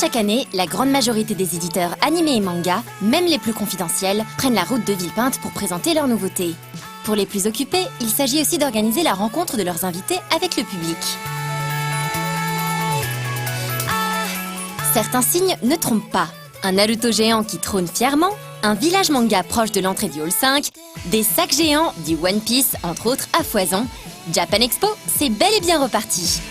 chaque année, la grande majorité des éditeurs animés et mangas, même les plus confidentiels, prennent la route de Villepinte pour présenter leurs nouveautés. Pour les plus occupés, il s'agit aussi d'organiser la rencontre de leurs invités avec le public. Certains signes ne trompent pas. Un Naruto géant qui trône fièrement, un village manga proche de l'entrée du Hall 5, des sacs géants du One Piece, entre autres, à foison. Japan Expo, c'est bel et bien reparti.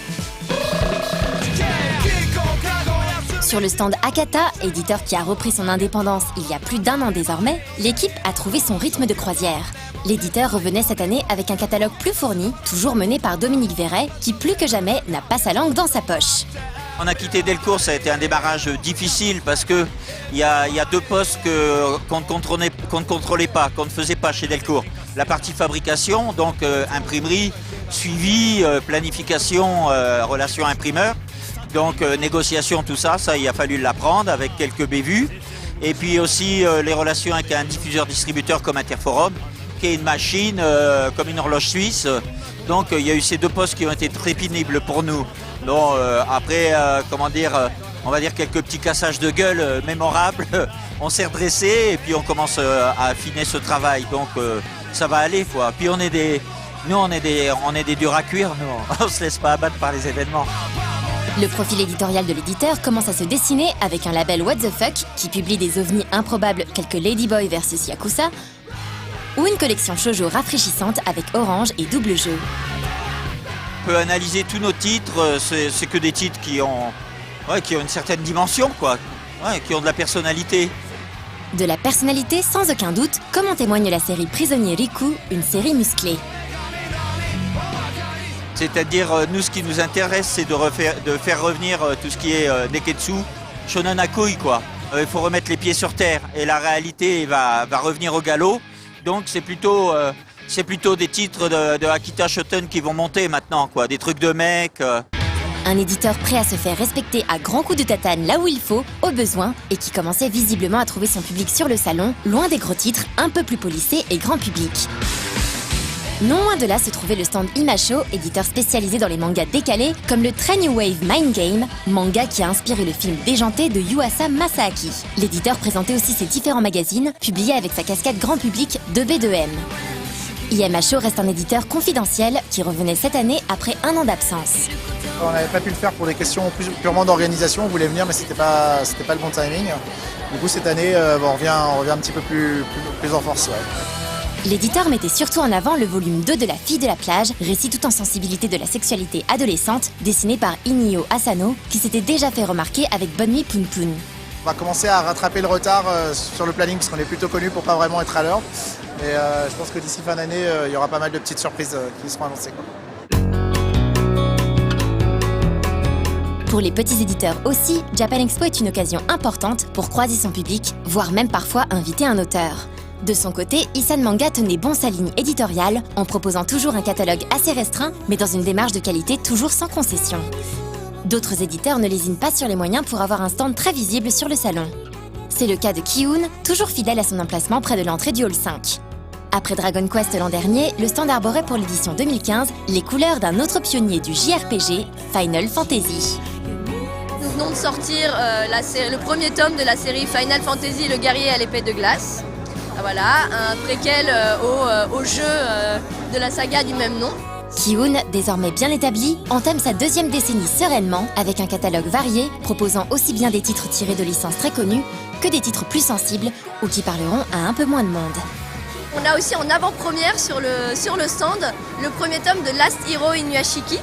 Sur le stand Akata, éditeur qui a repris son indépendance il y a plus d'1 an désormais, l'équipe a trouvé son rythme de croisière. L'éditeur revenait cette année avec un catalogue plus fourni, toujours mené par Dominique Verret, qui plus que jamais n'a pas sa langue dans sa poche. On a quitté Delcourt, ça a été un démarrage difficile parce qu'il y a 2 postes qu'on ne contrôlait pas, qu'on ne faisait pas chez Delcourt. La partie fabrication, donc imprimerie, suivi, planification, relations imprimeurs. Donc négociation, tout ça, il a fallu l'apprendre avec quelques bévues. Et puis aussi les relations avec un diffuseur-distributeur comme Interforum, qui est une machine comme une horloge suisse. Donc il y a eu ces 2 postes qui ont été très pénibles pour nous. Donc après, on va dire quelques petits cassages de gueule mémorables. On s'est redressé et puis on commence à affiner ce travail. Donc ça va aller quoi. Puis on est des durs à cuire, nous. On se laisse pas abattre par les événements. Le profil éditorial de l'éditeur commence à se dessiner avec un label What the Fuck qui publie des ovnis improbables tels que Ladyboy vs Yakuza ou une collection shoujo rafraîchissante avec Orange et Double Jeu. On peut analyser tous nos titres, c'est que des titres qui ont une certaine dimension, quoi. Ouais, qui ont de la personnalité. De la personnalité sans aucun doute, comme en témoigne la série Prisonnier Riku, une série musclée. C'est-à-dire, nous, ce qui nous intéresse, c'est de faire revenir tout ce qui est Neketsu, Shonen Akoi, quoi. Il faut remettre les pieds sur terre et la réalité va revenir au galop. Donc c'est plutôt des titres de Akita Shoten qui vont monter maintenant, quoi. Des trucs de mecs. Un éditeur prêt à se faire respecter à grands coups de tatane là où il faut, au besoin, et qui commençait visiblement à trouver son public sur le salon, loin des gros titres, un peu plus polissés et grand public. Non loin de là se trouvait le stand Imasho, éditeur spécialisé dans les mangas décalés, comme le très New Wave Mind Game, manga qui a inspiré le film déjanté de Yuasa Masaaki. L'éditeur présentait aussi ses différents magazines, publiés avec sa casquette grand public de B2M. Imasho reste un éditeur confidentiel qui revenait cette année après 1 an d'absence. On n'avait pas pu le faire pour des questions purement d'organisation, on voulait venir mais c'était pas le bon timing. Du coup cette année on revient un petit peu plus en force. Ouais. L'éditeur mettait surtout en avant le volume 2 de La fille de la plage, récit tout en sensibilité de la sexualité adolescente, dessiné par Inio Asano, qui s'était déjà fait remarquer avec Bonne nuit Poun Poun. On va commencer à rattraper le retard sur le planning parce qu'on est plutôt connu pour pas vraiment être à l'heure. Mais je pense que d'ici fin d'année, il y aura pas mal de petites surprises qui seront annoncées, quoi. Pour les petits éditeurs aussi, Japan Expo est une occasion importante pour croiser son public, voire même parfois inviter un auteur. De son côté, Isan Manga tenait bon sa ligne éditoriale en proposant toujours un catalogue assez restreint, mais dans une démarche de qualité toujours sans concession. D'autres éditeurs ne lésinent pas sur les moyens pour avoir un stand très visible sur le salon. C'est le cas de Kiun, toujours fidèle à son emplacement près de l'entrée du Hall 5. Après Dragon Quest l'an dernier, le stand arborait pour l'édition 2015 les couleurs d'un autre pionnier du JRPG, Final Fantasy. Nous venons de sortir le premier tome de la série Final Fantasy, le guerrier à l'épée de glace. Voilà, un préquel au jeu de la saga du même nom. Kiun, désormais bien établi, entame sa 2e décennie sereinement avec un catalogue varié proposant aussi bien des titres tirés de licences très connues que des titres plus sensibles ou qui parleront à un peu moins de monde. On a aussi en avant-première sur le stand le premier tome de Last Hero Inuyashiki,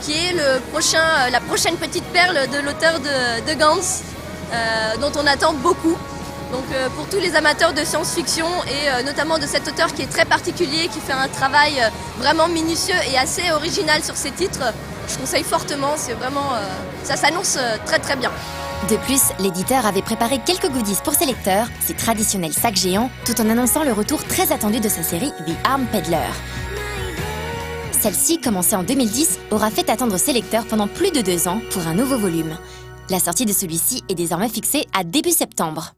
qui est la prochaine petite perle de l'auteur de Gantz, dont on attend beaucoup. Donc pour tous les amateurs de science-fiction et notamment de cet auteur qui est très particulier, qui fait un travail vraiment minutieux et assez original sur ses titres, je conseille fortement, c'est vraiment, ça s'annonce très très bien. De plus, l'éditeur avait préparé quelques goodies pour ses lecteurs, ses traditionnels sacs géants, tout en annonçant le retour très attendu de sa série The Arm Peddler. Celle-ci, commencée en 2010, aura fait attendre ses lecteurs pendant plus de 2 ans pour un nouveau volume. La sortie de celui-ci est désormais fixée à début septembre.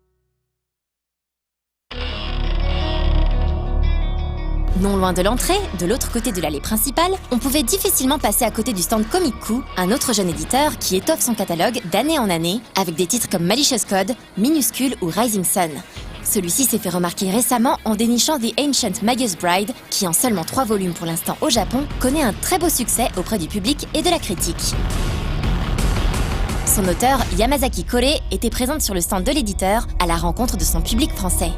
Non loin de l'entrée, de l'autre côté de l'allée principale, on pouvait difficilement passer à côté du stand Komiku, un autre jeune éditeur qui étoffe son catalogue d'année en année, avec des titres comme Malicious Code, Minuscule ou Rising Sun. Celui-ci s'est fait remarquer récemment en dénichant The Ancient Magus Bride, qui en seulement 3 volumes pour l'instant au Japon, connaît un très beau succès auprès du public et de la critique. Son auteur, Yamazaki Kore, était présente sur le stand de l'éditeur à la rencontre de son public français.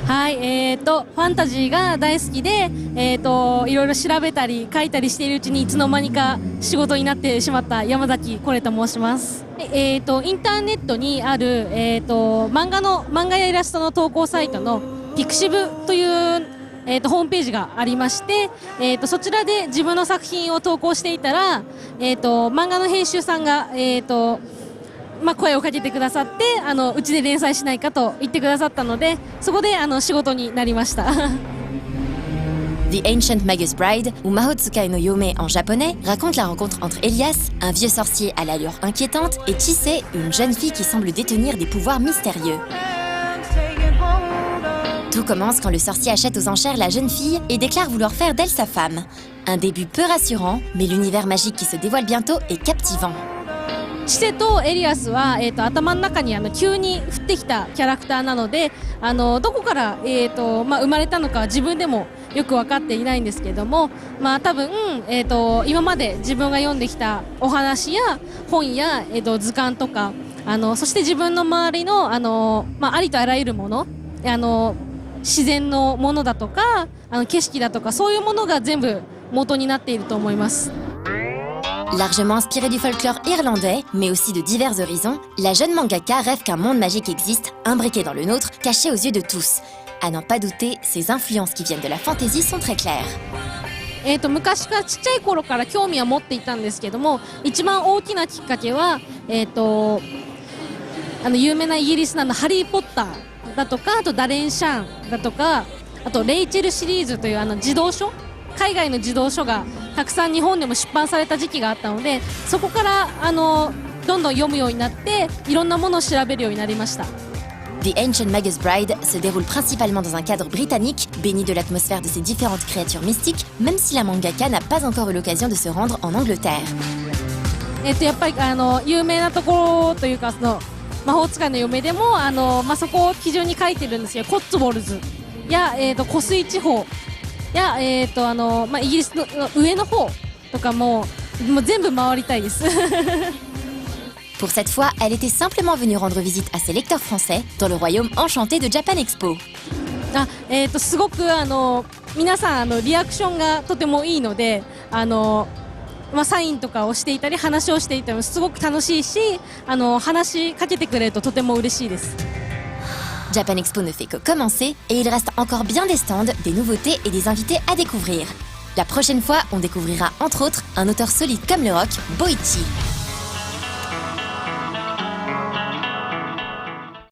はい、ファンタジーが大好きで、いろいろ調べたり書いたりしているうちにいつの間にか仕事になってしまった山崎コレと申します。インターネットにある、漫画やイラストの投稿サイトのピクシブという、ホームページがありまして、そちらで自分の作品を投稿していたら、漫画の編集さんが、声をかけてくださって、うちで連載しないかと言ってくださったので、そこで仕事になりました。The Ancient Magus Bride, ou Mahotsukai no Yome en japonais, raconte la rencontre entre Elias, un vieux sorcier à l'allure inquiétante, et Chise, une jeune fille qui semble détenir des pouvoirs mystérieux. Tout commence quand le sorcier achète aux enchères la jeune fille et déclare vouloir faire d'elle sa femme. Un début peu rassurant, mais l'univers magique qui se dévoile bientôt est captivant. チセとエリアスは、頭の中に急に降ってきたキャラクターなので、どこから、生まれたのか自分でもよく分かっていないんですけれども、多分、今まで自分が読んできたお話や本や、図鑑とかそして自分の周りの、ありとあらゆるもの自然のものだとか景色だとかそういうものが全部元になっていると思います。Largement inspirée du folklore irlandais, mais aussi de divers horizons, la jeune mangaka rêve qu'un monde magique existe, imbriqué dans le nôtre, caché aux yeux de tous. À n'en pas douter, ses influences qui viennent de la fantasy sont très claires. 昔からちっちゃい頃から興味は持っていたんですけども、一番大きなきっかけは、有名なイギリスのハリー・ポッターだとか、あとダレン・シャンだとか、あとレイチェルシリーズという児童書、海外の児童書がたくさん日本でも出版された時期があったので、そこからどんどん読むようになっていろんなものを調べるようになりました。 The Ancient Magus Bride se déroule principalement dans un cadre britannique, béni de l'atmosphère de ses différentes créatures mystiques, même si la mangaka n'a pas encore eu l'occasion de se rendre en Angleterre. やっぱり有名なところというか魔法使いの嫁でもそこを基準に書いてるんですよ。コッツウォルズや、湖水地方や、イギリスの上の方とかもう全部回りたいです。Pour cette fois, elle était simplement venue rendre visite à ses lecteurs français dans le royaume enchanté de Japan Expo. すごく皆さんリアクションがとてもいいのでサインとかをしていたり話をしていたりすごく楽しいし話しかけてくれるととても嬉しいです。 Japan Expo ne fait que commencer et il reste encore bien des stands, des nouveautés et des invités à découvrir. La prochaine fois, on découvrira entre autres un auteur solide comme le rock, Boichi.